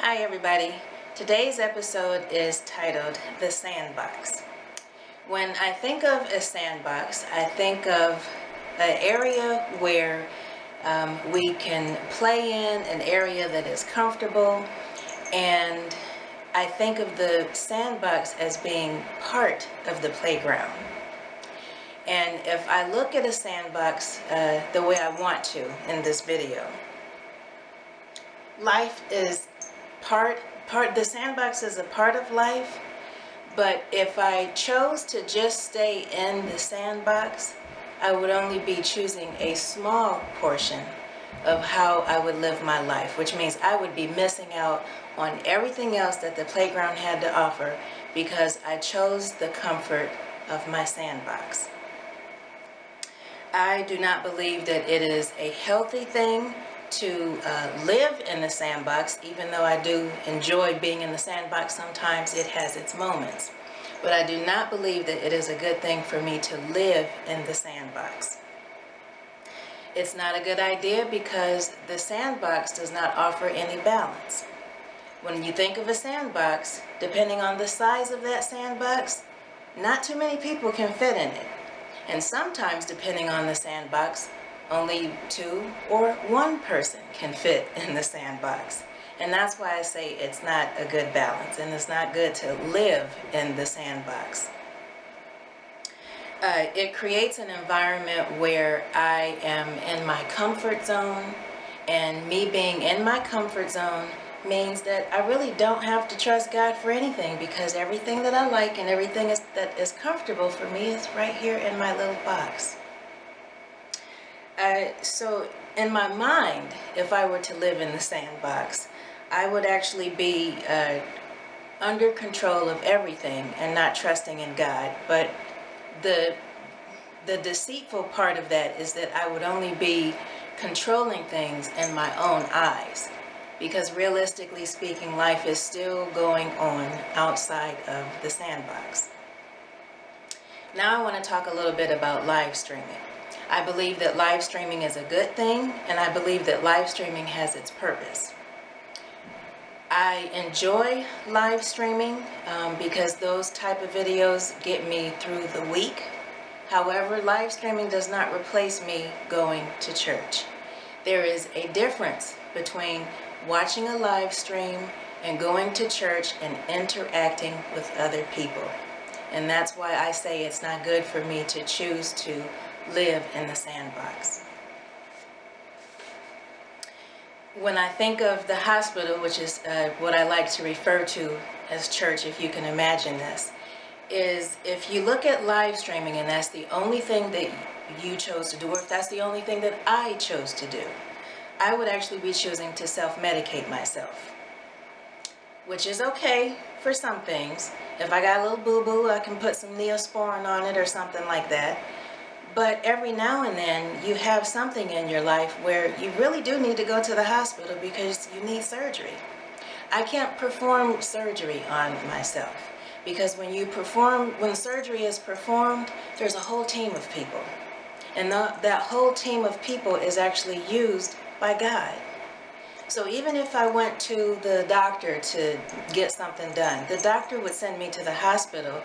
Hi everybody. Today's episode is titled The Sandbox. When I think of a sandbox, I think of an area where we can play in, an area that is comfortable, and I think of the sandbox as being part of the playground. And if I look at a sandbox the way I want to in this video, life is the sandbox is a part of life, but if I chose to just stay in the sandbox, I would only be choosing a small portion of how I would live my life, which means I would be missing out on everything else that the playground had to offer because I chose the comfort of my sandbox. I do not believe that it is a healthy thing to live in the sandbox. Even though I do enjoy being in the sandbox, sometimes it has its moments. But I do not believe that it is a good thing for me to live in the sandbox. It's not a good idea because the sandbox does not offer any balance. When you think of a sandbox, depending on the size of that sandbox, not too many people can fit in it. And sometimes, depending on the sandbox, only two or one person can fit in the sandbox. And that's why I say it's not a good balance, and it's not good to live in the sandbox. It creates an environment where I am in my comfort zone, and me being in my comfort zone means that I really don't have to trust God for anything, because everything that I like and everything that is comfortable for me is right here in my little box. So in my mind, if I were to live in the sandbox, I would actually be under control of everything and not trusting in God. But the deceitful part of that is that I would only be controlling things in my own eyes, because realistically speaking, life is still going on outside of the sandbox. Now I want to talk a little bit about live streaming. I believe that live streaming is a good thing, and I believe that live streaming has its purpose. I enjoy live streaming because those type of videos get me through the week. However, live streaming does not replace me going to church. There is a difference between watching a live stream and going to church and interacting with other people. And that's why I say it's not good for me to choose to live in the sandbox. When I think of the hospital, which is what I like to refer to as church, if you can imagine this, is if you look at live streaming and that's the only thing that you chose to do, or if that's the only thing that I chose to do, I would actually be choosing to self-medicate myself, which is okay for some things. If I got a little boo-boo, I can put some Neosporin on it or something like that. But every now and then you have something in your life where you really do need to go to the hospital because you need surgery. I can't perform surgery on myself because when surgery is performed, there's a whole team of people. And that whole team of people is actually used by God. So even if I went to the doctor to get something done, the doctor would send me to the hospital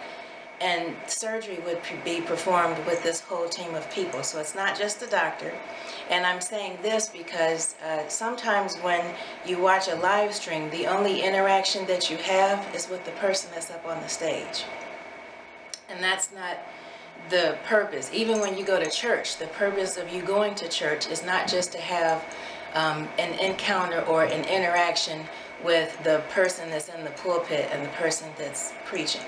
and surgery would be performed with this whole team of people. So it's not just the doctor. And I'm saying this because sometimes when you watch a live stream, the only interaction that you have is with the person that's up on the stage. And that's not the purpose. Even when you go to church, the purpose of you going to church is not just to have an encounter or an interaction with the person that's in the pulpit and the person that's preaching.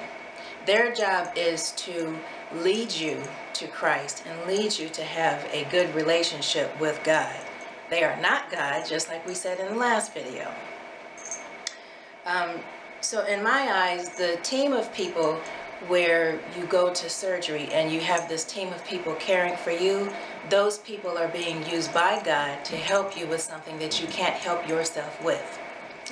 Their job is to lead you to Christ and lead you to have a good relationship with God. They are not God, just like we said in the last video. So in my eyes, the team of people where you go to surgery and you have this team of people caring for you, those people are being used by God to help you with something that you can't help yourself with.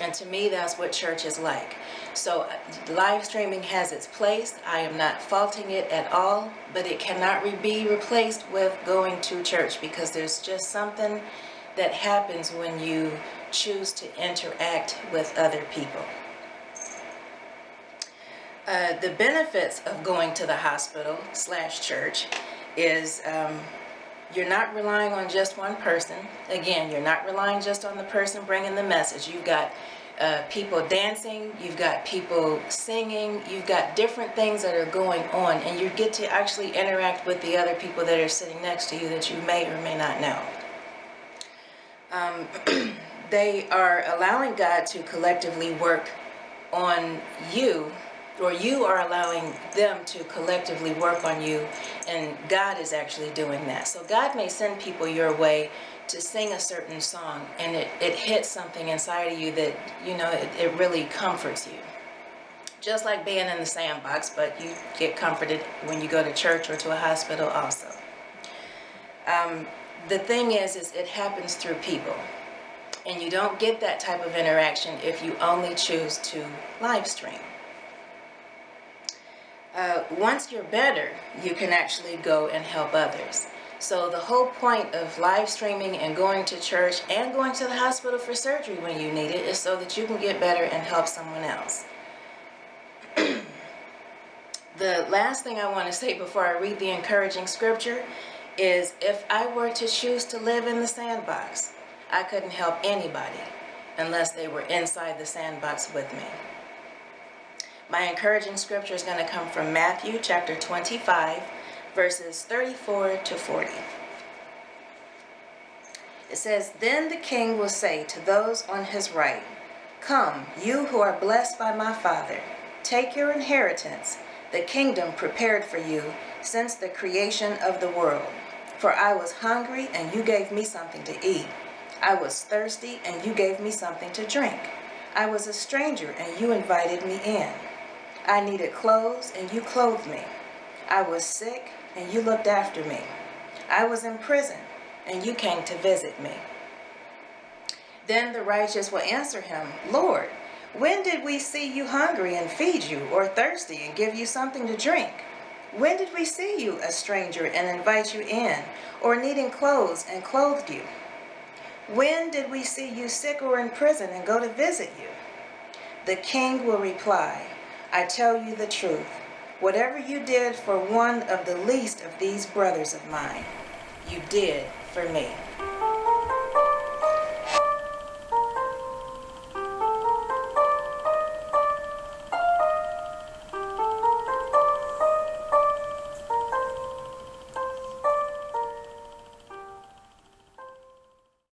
And to me, that's what church is like. So live streaming has its place. I am not faulting it at all, but it cannot be replaced with going to church, because there's just something that happens when you choose to interact with other people. The benefits of going to the hospital / church is you're not relying on just one person. Again, you're not relying just on the person bringing the message. You've got people dancing, you've got people singing, you've got different things that are going on, and you get to actually interact with the other people that are sitting next to you that you may or may not know. They are allowing God to collectively work on you, or you are allowing them to collectively work on you, and God is actually doing that. So God may send people your way to sing a certain song, and it hits something inside of you that, you know, it really comforts you. Just like being in the sandbox, but you get comforted when you go to church or to a hospital also. The thing is it happens through people. And you don't get that type of interaction if you only choose to live stream. Once you're better, you can actually go and help others. So the whole point of live streaming and going to church and going to the hospital for surgery when you need it is so that you can get better and help someone else. The last thing I want to say before I read the encouraging scripture is, if I were to choose to live in the sandbox, I couldn't help anybody unless they were inside the sandbox with me. My encouraging scripture is going to come from Matthew chapter 25, verses 34 to 40. It says, "Then the king will say to those on his right, 'Come, you who are blessed by my Father, take your inheritance, the kingdom prepared for you since the creation of the world. For I was hungry, and you gave me something to eat. I was thirsty, and you gave me something to drink. I was a stranger, and you invited me in. I needed clothes, and you clothed me. I was sick, and you looked after me. I was in prison, and you came to visit me.' Then the righteous will answer him, 'Lord, when did we see you hungry and feed you, or thirsty and give you something to drink? When did we see you a stranger and invite you in, or needing clothes and clothed you? When did we see you sick or in prison and go to visit you?' The king will reply, 'I tell you the truth. Whatever you did for one of the least of these brothers of mine, you did for me.'"